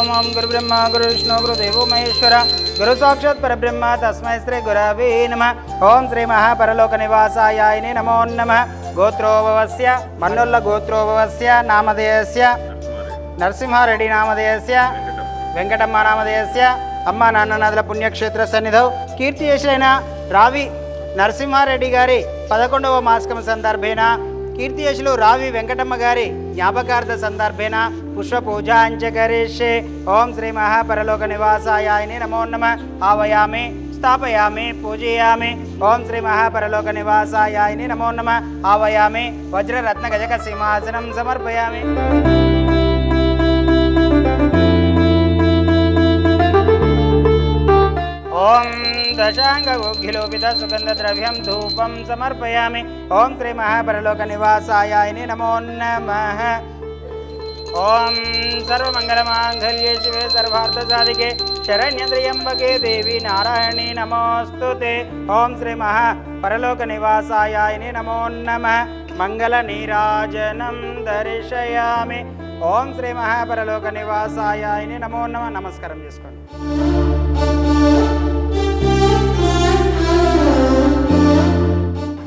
ओम गुरुब्रह्मा गुरुविष्णु गुरुदेवो महेश्वर गुरु साक्षात् परब्रह्म तस्मै श्री गुरवे नमः। ओम श्री महापरलोकनिवासायाय नमो नमः। गोत्रोभवस्य मन्नोल्ल गोत्रोभवस्य नामधेयस्य नरसिंहारेड्डी नामधेयस्य వెంకటమ్మ నామధేయస్య అమ్మ నాన్ననాథుల పుణ్యక్షేత్ర సన్నిధౌ కీర్తియశైన రావి నరసింహారెడ్డి గారి 11వ మాసకం సందర్భేన కీర్తియశులు రావి వెంకటమ్మ గారి జ్ఞాపకార్థ సందర్భేన పుష్ప పూజాంచ కరిష్యే. ఓం శ్రీ మహాపరలోక నివాసాయ నమో నమః. ఆవయామి స్థాపయామి పూజయామి. ఓం శ్రీ మహాపరలోక నివాసాయ నమో నమః. ఆవయామి వజ్రరత్న గజక సింహాసనం సమర్పయామి. ओम दशांगोघिलोपित सुगंधद्रव्यं धूपं समर्पयामि. ओम श्री महापरलोक निवासाय नमो नमः. ओम सर्वमंगलमांगल्ये शिवे सर्वार्थसाधिके शरण्ये त्र्यंबके देवी नारायणी नमोस्तुते. ओम श्री महापरलोक निवासाय नमो नमः. मंगल नीराजनं दर्शयामि. ओम श्री महापरलोक निवासाय नमो नमः. नमस्कारं చేసుకోండి.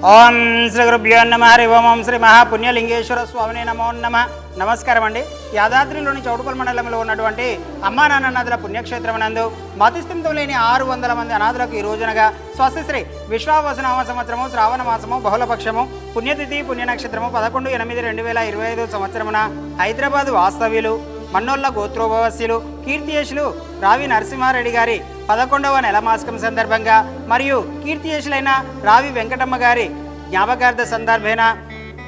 ఓం శ్రీ గురుభ్యో నమః. హరి ఓం శ్రీ మహాపుణ్యలింగేశ్వర స్వామిని నమో నమః. నమస్కారం అండి. యాదాద్రిలోని చౌటుపల్లి మండలంలో ఉన్నటువంటి అమ్మా నాన్ననాథుల పుణ్యక్షేత్రమునందు మతిస్థిమితం లేని 600 మంది అనాథులకు ఈ రోజునగా స్వస్తిశ్రీ విశ్వావసనామ సంవత్సరము శ్రావణ మాసము బహుళపక్షము పుణ్యతిథి పుణ్యనక్షత్రము 11/8/2025 సంవత్సరమున హైదరాబాద్ వాస్తవ్యులు మన్నోళ్ళ గోత్రోభవస్యులు కీర్తియశులు రావి నరసింహారెడ్డి గారి 11వ నెల మాసకం సందర్భంగా మరియు కీర్తియశులైన రావి వెంకటమ్మ గారి జ్ఞాపకార్థ సందర్భేన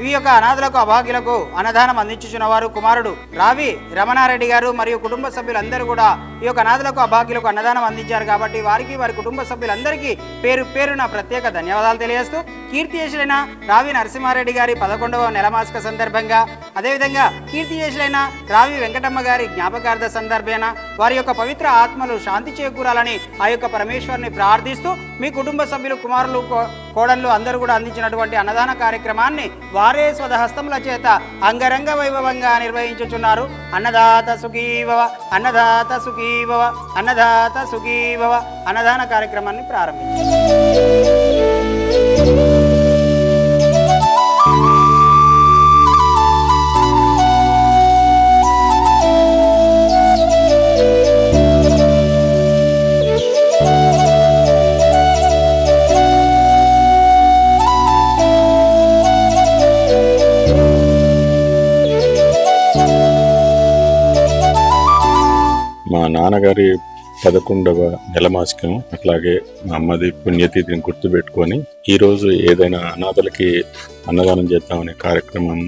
ఈ యొక్క అనాథులకు అభాగ్యులకు అన్నదానం అందించుచున్నవారు కుమారుడు రావి రమణారెడ్డి గారు మరియు కుటుంబ సభ్యులందరూ కూడా ఈ యొక్క అనాథులకు అభాగ్యులకు అన్నదానం అందించారు. కాబట్టి వారికి వారి కుటుంబ సభ్యులందరికీ పేరు పేరున ప్రత్యేక ధన్యవాదాలు తెలియజేస్తూ కీర్తియశులైన రావి నరసింహారెడ్డి గారి 11వ నెలమాసిక సందర్భంగా అదేవిధంగా కీర్తియశులైన రావి వెంకటమ్మ గారి జ్ఞాపకార్థ సందర్భేన వారి యొక్క పవిత్ర ఆత్మలు శాంతి చేకూరాలని ఆ యొక్క పరమేశ్వరుని ప్రార్థిస్తూ మీ కుటుంబ సభ్యులు కుమారులు కోడళ్ళు అందరూ కూడా అందించినటువంటి అన్నదాన కార్యక్రమాన్ని వారే స్వదహస్తముల చేత అంగరంగ వైభవంగా నిర్వహించుచున్నారు. అన్నదాత సుఖీభవ అన్నదాత సుఖీభవ అన్నదాత సుఖీభవ అన్నదాన కార్యక్రమాన్ని ప్రారంభించారు. మా నాన్నగారి 11వ నెలమాసికం అట్లాగే మా అమ్మది పుణ్యతిథిని గుర్తుపెట్టుకొని ఈరోజు ఏదైనా అనాథలకి అన్నదానం చేద్దామనే కార్యక్రమం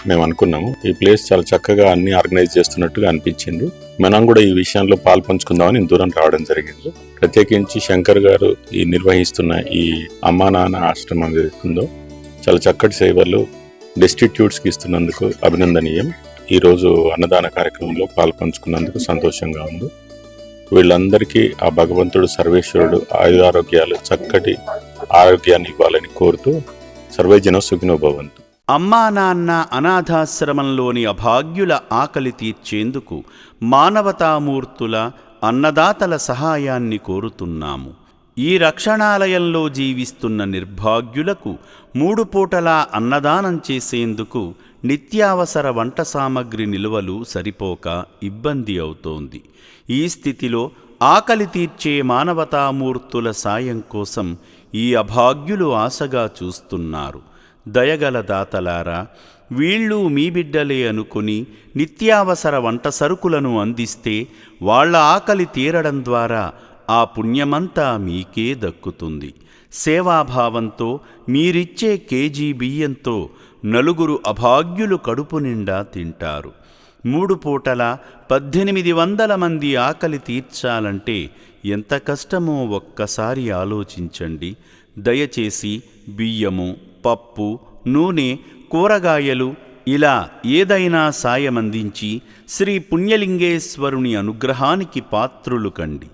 మేము అనుకున్నాము. ఈ ప్లేస్ చాలా చక్కగా అన్ని ఆర్గనైజ్ చేస్తున్నట్టుగా అనిపించింది. మనం కూడా ఈ విషయంలో పాల్పంచుకుందామని దూరం రావడం జరిగింది. ప్రత్యేకించి శంకర్ గారు ఈ నిర్వహిస్తున్న ఈ అమ్మా నాన్న ఆశ్రమం ఏదైతుందో చాలా చక్కటి సేవలు డెస్టిట్యూట్స్కి ఇస్తున్నందుకు అభినందనీయం. ఈరోజు అన్నదాన కార్యక్రమంలో పాల్పంచుకున్నందుకు సంతోషంగా ఉంది. వీళ్ళందరికీ ఆ భగవంతుడు సర్వేశ్వరుడు ఆయురారోగ్యాలు చక్కటి ఆరోగ్యాన్ని ఇవ్వాలని కోరుతూ సర్వేజన సుఖినో భవంతు. అమ్మా నాన్న అనాథాశ్రమంలోని అభాగ్యుల ఆకలి తీర్చేందుకు మానవతామూర్తుల అన్నదాతల సహాయాన్ని కోరుతున్నాము. ఈ రక్షణాలయంలో జీవిస్తున్న నిర్భాగ్యులకు 3 పూటలా అన్నదానం చేసేందుకు నిత్యావసర వంట సామగ్రి నిల్వలు సరిపోక ఇబ్బంది అవుతోంది. ఈ స్థితిలో ఆకలి తీర్చే మానవతామూర్తుల సాయం కోసం ఈ అభాగ్యులు ఆశగా చూస్తున్నారు. దయగల దాతలారా, వీళ్ళు మీ బిడ్డలే అనుకుని నిత్యావసర వంట సరుకులను అందిస్తే వాళ్ల ఆకలి తీరడం ద్వారా ఆ పుణ్యమంతా మీకే దక్కుతుంది. సేవాభావంతో మీరిచ్చే కేజీ బియ్యంతో 4 అభాగ్యులు కడుపు నిండా తింటారు. 3 పూటల 1800 మంది ఆకలి తీర్చాలంటే ఎంత కష్టమో ఒక్కసారి ఆలోచించండి. దయచేసి బియ్యము, పప్పు, నూనె, కూరగాయలు ఇలా ఏదైనా సాయమందించి శ్రీ పుణ్యలింగేశ్వరుని అనుగ్రహానికి పాత్రులు కండి.